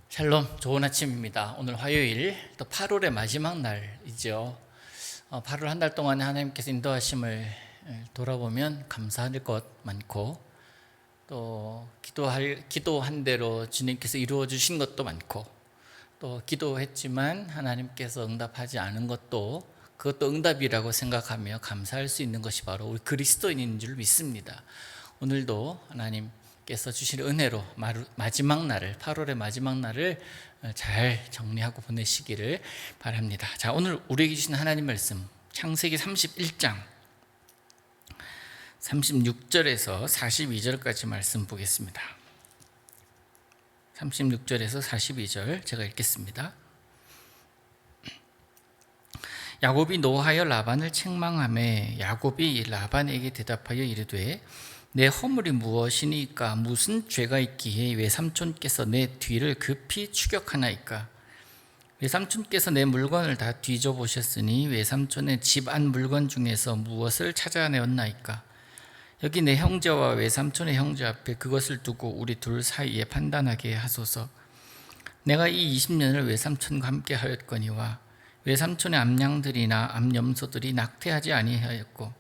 샬롬, 좋은 아침입니다. 오늘 화요일, 또 8월의 마지막 날이죠. 8월 한 달 동안 하나님께서 인도하심을 돌아보면 감사할 것 많고, 또 기도한 대로 주님께서 이루어 주신 것도 많고, 또 기도했지만 하나님께서 응답하지 않은 것도 그것도 응답이라고 생각하며 감사할 수 있는 것이 바로 우리 그리스도인인 줄 믿습니다. 오늘도 하나님께서 주신 은혜로 마지막 날을, 8월의 마지막 날을 잘 정리하고 보내시기를 바랍니다. 자, 오늘 우리에게 주신 하나님 말씀 창세기 31장 36절에서 42절까지 말씀 보겠습니다. 36절에서 42절 제가 읽겠습니다. 야곱이 노하여 라반을 책망하매 야곱이 라반에게 대답하여 이르되 내 허물이 무엇이니까? 무슨 죄가 있기에 외삼촌께서 내 뒤를 급히 추격하나이까? 외삼촌께서 내 물건을 다 뒤져보셨으니 외삼촌의 집 안 물건 중에서 무엇을 찾아내었나이까? 여기 내 형제와 외삼촌의 형제 앞에 그것을 두고 우리 둘 사이에 판단하게 하소서. 내가 이 20년을 외삼촌과 함께 하였거니와 외삼촌의 암양들이나 암염소들이 낙태하지 아니하였고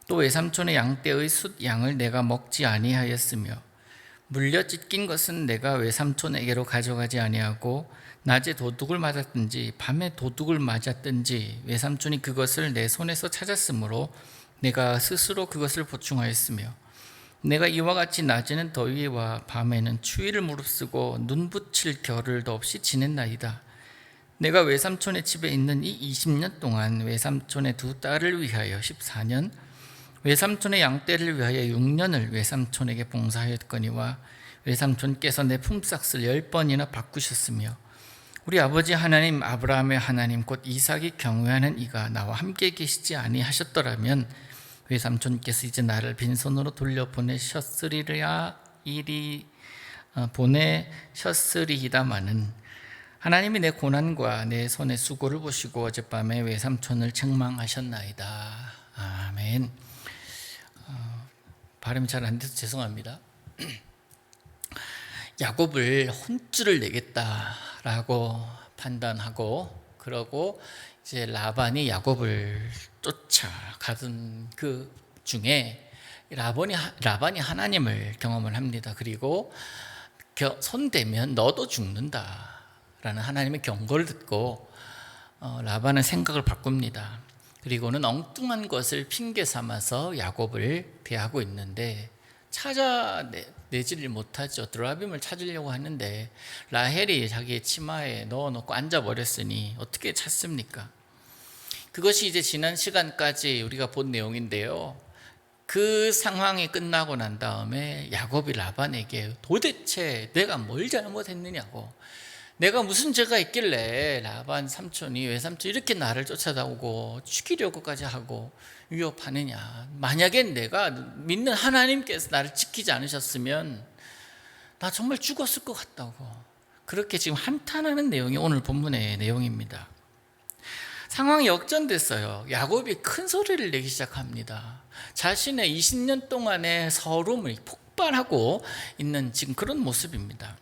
또 외삼촌의 양떼의 숫 양을 내가 먹지 아니하였으며 물려 찢긴 것은 내가 외삼촌에게로 가져가지 아니하고 낮에 도둑을 맞았든지 밤에 도둑을 맞았든지 외삼촌이 그것을 내 손에서 찾았으므로 내가 스스로 그것을 보충하였으며 내가 이와 같이 낮에는 더위와 밤에는 추위를 무릅쓰고 눈 붙일 겨를도 없이 지냈나이다. 내가 외삼촌의 집에 있는 이 20년 동안 외삼촌의 두 딸을 위하여 14년, 외삼촌의 양떼를 위하여 6년을 외삼촌에게 봉사하였거니와 외삼촌께서 내 품삯을 10번이나 바꾸셨으며 우리 아버지 하나님 아브라함의 하나님 곧 이삭이 경외하는 이가 나와 함께 계시지 아니하셨더라면 외삼촌께서 이제 나를 빈손으로 보내셨으리이다마는 하나님이 내 고난과 내 손의 수고를 보시고 어젯밤에 외삼촌을 책망하셨나이다. 아멘. 발음이 잘 안 돼서 죄송합니다. 야곱을 혼쭐을 내겠다라고 판단하고 그러고 이제 라반이 야곱을 쫓아가던 그 중에 라반이 하나님을 경험을 합니다. 그리고 손대면 너도 죽는다라는 하나님의 경고를 듣고 라반은 생각을 바꿉니다. 그리고는 엉뚱한 것을 핑계 삼아서 야곱을 대하고 있는데 찾아내지를 못하죠. 드라빔을 찾으려고 하는데 라헬이 자기의 치마에 넣어놓고 앉아버렸으니 어떻게 찾습니까? 그것이 이제 지난 시간까지 우리가 본 내용인데요. 그 상황이 끝나고 난 다음에 야곱이 라반에게 도대체 내가 뭘 잘못했느냐고, 내가 무슨 죄가 있길래 라반 삼촌이 외삼촌 이렇게 나를 쫓아다오고 죽이려고까지 하고 위협하느냐. 만약에 내가 믿는 하나님께서 나를 지키지 않으셨으면 나 정말 죽었을 것 같다고, 그렇게 지금 한탄하는 내용이 오늘 본문의 내용입니다. 상황이 역전됐어요. 야곱이 큰 소리를 내기 시작합니다. 자신의 20년 동안의 서름을 폭발하고 있는 지금 그런 모습입니다.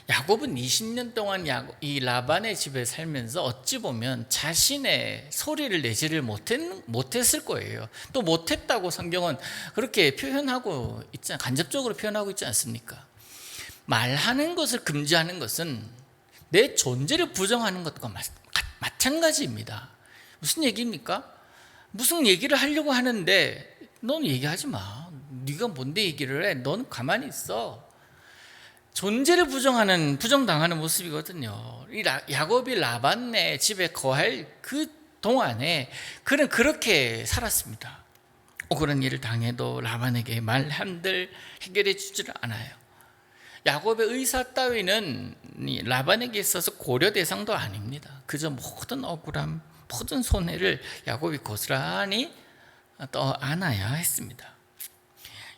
야곱은 20년 동안 이 라반의 집에 살면서 어찌 보면 자신의 소리를 내지를 못했을 거예요. 또 못했다고 성경은 그렇게 표현하고 있지, 간접적으로 표현하고 있지 않습니까? 말하는 것을 금지하는 것은 내 존재를 부정하는 것과 마찬가지입니다. 무슨 얘기입니까? 무슨 얘기를 하려고 하는데 넌 얘기하지 마. 네가 뭔데 얘기를 해? 넌 가만히 있어. 존재를 부정당하는 모습이거든요. 야곱이 라반의 집에 거할 그 동안에 그는 그렇게 살았습니다. 그런 일을 당해도 라반에게 말 한들 해결해 주지를 않아요. 야곱의 의사 따위는 라반에게 있어서 고려 대상도 아닙니다. 그저 모든 억울함, 모든 손해를 야곱이 고스란히 떠안아야 했습니다.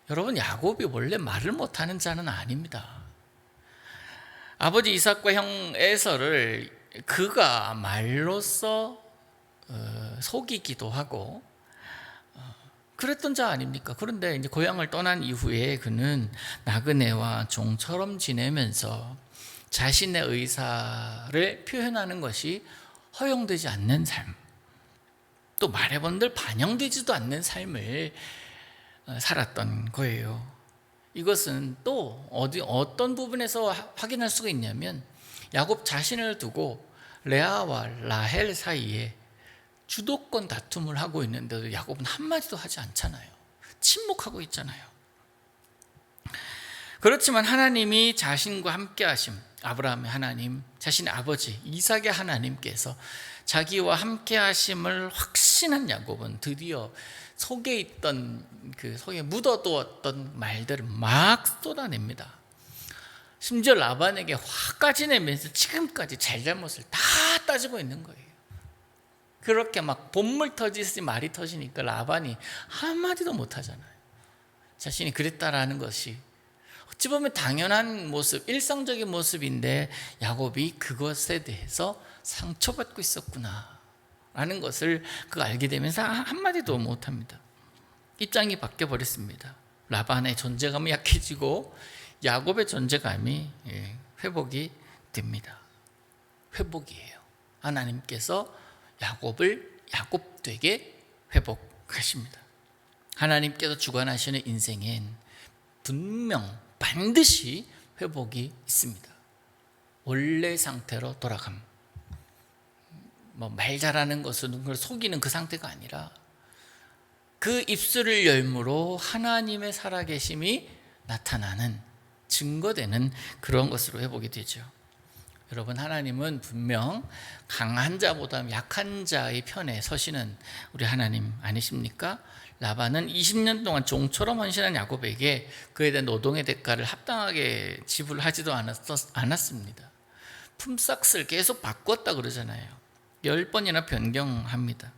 여러분, 야곱이 원래 말을 못하는 자는 아닙니다. 아버지 이삭과 형 에서를 그가 말로써 속이기도 하고 그랬던 자 아닙니까? 그런데 이제 고향을 떠난 이후에 그는 나그네와 종처럼 지내면서 자신의 의사를 표현하는 것이 허용되지 않는 삶, 또 말해본들 반영되지도 않는 삶을 살았던 거예요. 이것은 또 어떤 부분에서 확인할 수가 있냐면, 야곱 자신을 두고 레아와 라헬 사이에 주도권 다툼을 하고 있는데도 야곱은 한마디도 하지 않잖아요. 침묵하고 있잖아요. 그렇지만 하나님이 자신과 함께 하심, 아브라함의 하나님, 자신의 아버지 이삭의 하나님께서 자기와 함께 하심을 확신한 야곱은 드디어 속에 있던 속에 묻어두었던 말들을 막 쏟아냅니다. 심지어 라반에게 화까지 내면서 지금까지 잘잘못을 다 따지고 있는 거예요. 그렇게 막 본물 터지듯이 말이 터지니까 라반이 한마디도 못하잖아요. 자신이 그랬다라는 것이 어찌 보면 당연한 모습, 일상적인 모습인데 야곱이 그것에 대해서 상처받고 있었구나 라는 것을 알게 되면서 한마디도 못합니다. 입장이 바뀌어버렸습니다. 라반의 존재감이 약해지고 야곱의 존재감이 회복이 됩니다. 회복이에요. 하나님께서 야곱을 야곱되게 회복하십니다. 하나님께서 주관하시는 인생엔 분명 반드시 회복이 있습니다. 원래 상태로 돌아감. 말 잘하는 것은 누군가를 속이는 그 상태가 아니라 그 입술을 열므로 하나님의 살아계심이 나타나는, 증거되는 그런 것으로 회복이 되죠. 여러분, 하나님은 분명 강한 자보다 약한 자의 편에 서시는 우리 하나님 아니십니까? 라반은 20년 동안 종처럼 헌신한 야곱에게 그에 대한 노동의 대가를 합당하게 지불하지도 않았습니다. 품삯을 계속 바꿨다 그러잖아요. 10번이나 변경합니다.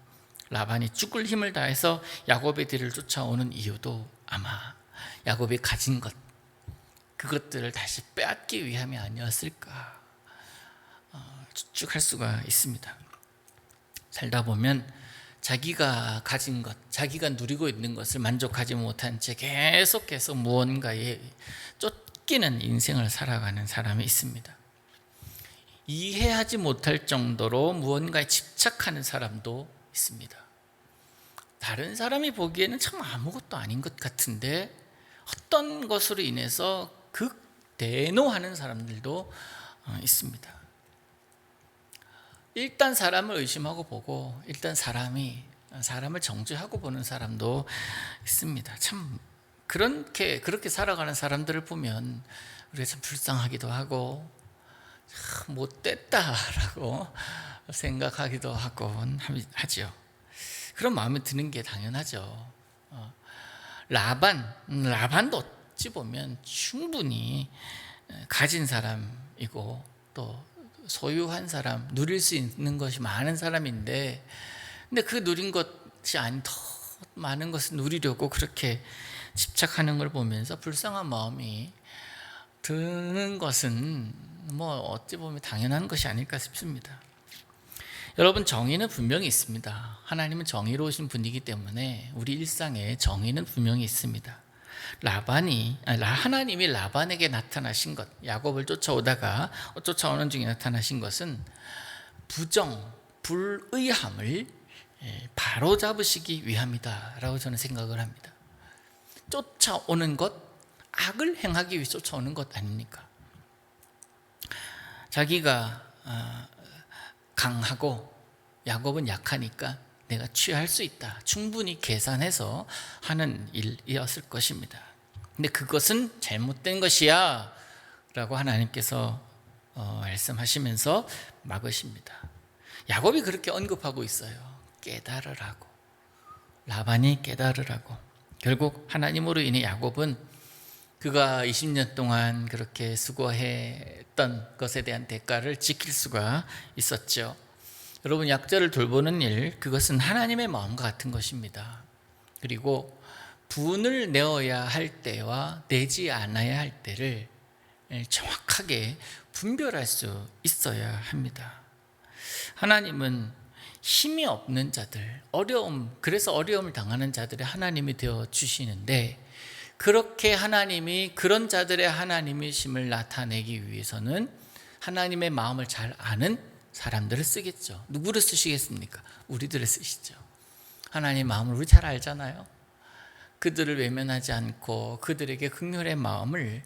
라반이 죽을 힘을 다해서 야곱의 뒤를 쫓아오는 이유도 아마 야곱이 가진 것, 그것들을 다시 빼앗기 위함이 아니었을까 추측할 수가 있습니다. 살다 보면 자기가 가진 것, 자기가 누리고 있는 것을 만족하지 못한 채 계속해서 무언가에 쫓기는 인생을 살아가는 사람이 있습니다. 이해하지 못할 정도로 무언가에 집착하는 사람도 있습니다. 다른 사람이 보기에는 참 아무것도 아닌 것 같은데 어떤 것으로 인해서 극대노하는 사람들도 있습니다. 일단 사람을 의심하고 보고 일단 사람을 정죄하고 보는 사람도 있습니다. 참 그렇게 살아가는 사람들을 보면 우리가 참 불쌍하기도 하고 참 못됐다라고 생각하기도 하죠. 그런 마음이 드는 게 당연하죠. 라반도 어찌 보면 충분히 가진 사람이고 또 소유한 사람, 누릴 수 있는 것이 많은 사람인데, 근데 그 누린 것이 아닌 더 많은 것을 누리려고 그렇게 집착하는 걸 보면서 불쌍한 마음이 드는 것은 어찌 보면 당연한 것이 아닐까 싶습니다. 여러분, 정의는 분명히 있습니다. 하나님은 정의로우신 분이기 때문에 우리 일상에 정의는 분명히 있습니다. 하나님이 라반에게 나타나신 것, 야곱을 쫓아오는 중에 나타나신 것은 불의함을 바로 잡으시기 위함이다라고 저는 생각을 합니다. 쫓아오는 것, 악을 행하기 위해 쫓아오는 것 아닙니까? 자기가 강하고 야곱은 약하니까 내가 취할 수 있다, 충분히 계산해서 하는 일이었을 것입니다. 근데 그것은 잘못된 것이야 라고 하나님께서 말씀하시면서 막으십니다. 야곱이 그렇게 언급하고 있어요. 깨달으라고, 라반이 깨달으라고. 결국 하나님으로 인해 야곱은 그가 20년 동안 그렇게 수고했던 것에 대한 대가를 지킬 수가 있었죠. 여러분, 약자를 돌보는 일, 그것은 하나님의 마음과 같은 것입니다. 그리고 분을 내어야 할 때와 내지 않아야 할 때를 정확하게 분별할 수 있어야 합니다. 하나님은 힘이 없는 자들, 그래서 어려움을 당하는 자들의 하나님이 되어 주시는데, 그렇게 하나님이 그런 자들의 하나님이심을 나타내기 위해서는 하나님의 마음을 잘 아는 사람들을 쓰겠죠. 누구를 쓰시겠습니까? 우리들을 쓰시죠. 하나님의 마음을 우리 잘 알잖아요. 그들을 외면하지 않고 그들에게 긍휼의 마음을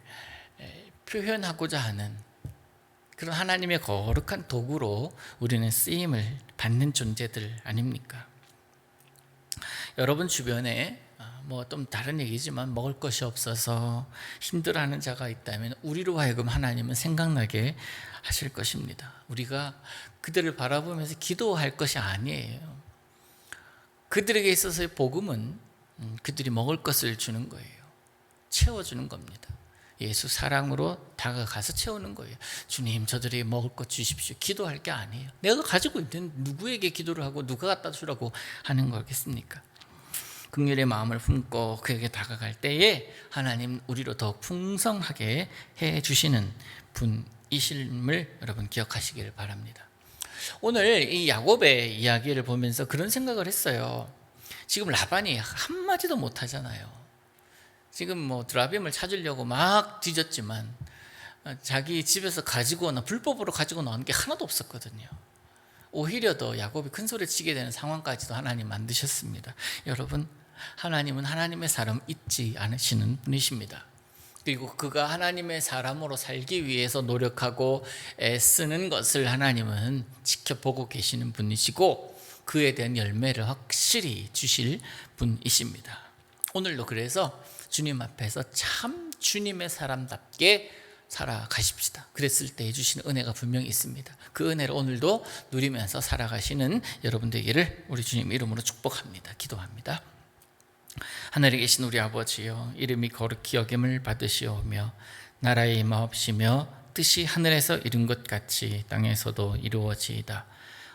표현하고자 하는 그런 하나님의 거룩한 도구로 우리는 쓰임을 받는 존재들 아닙니까? 여러분 주변에 뭐 좀 다른 얘기지만 먹을 것이 없어서 힘들어하는 자가 있다면 우리로 하여금 하나님은 생각나게 하실 것입니다. 우리가 그들을 바라보면서 기도할 것이 아니에요. 그들에게 있어서의 복음은 그들이 먹을 것을 주는 거예요. 채워주는 겁니다. 예수 사랑으로 다가가서 채우는 거예요. 주님, 저들에게 먹을 것 주십시오. 기도할 게 아니에요. 내가 가지고 있는 누구에게 기도를 하고 누가 갖다 주라고 하는 거겠습니까? 긍휼의 마음을 품고 그에게 다가갈 때에 하나님 우리로 더욱 풍성하게 해주시는 분이심을 여러분 기억하시길 바랍니다. 오늘 이 야곱의 이야기를 보면서 그런 생각을 했어요. 지금 라반이 한마디도 못하잖아요. 지금 뭐 드라빔을 찾으려고 막 뒤졌지만 자기 집에서 가지고 나 불법으로 가지고 나온 게 하나도 없었거든요. 오히려 더 야곱이 큰 소리 치게 되는 상황까지도 하나님 만드셨습니다. 여러분, 하나님은 하나님의 사람 잊지 않으시는 분이십니다. 그리고 그가 하나님의 사람으로 살기 위해서 노력하고 애쓰는 것을 하나님은 지켜보고 계시는 분이시고 그에 대한 열매를 확실히 주실 분이십니다. 오늘도 그래서 주님 앞에서 참 주님의 사람답게 살아가십시다. 그랬을 때 해주시는 은혜가 분명히 있습니다. 그 은혜를 오늘도 누리면서 살아가시는 여러분들에게를 우리 주님 이름으로 축복합니다. 기도합니다. 하늘에 계신 우리 아버지여, 이름이 거룩히 여김을 받으시오며 나라의 임하옵시며 뜻이 하늘에서 이룬 것 같이 땅에서도 이루어지이다.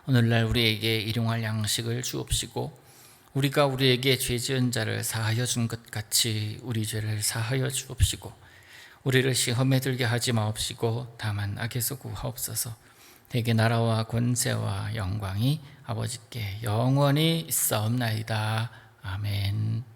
오늘날 우리에게 일용할 양식을 주옵시고 우리가 우리에게 죄 지은 자를 사하여 준 것 같이 우리 죄를 사하여 주옵시고 우리를 시험에 들게 하지 마옵시고 다만 악에서 구하옵소서. 대개 나라와 권세와 영광이 아버지께 영원히 있사옵나이다. 아멘.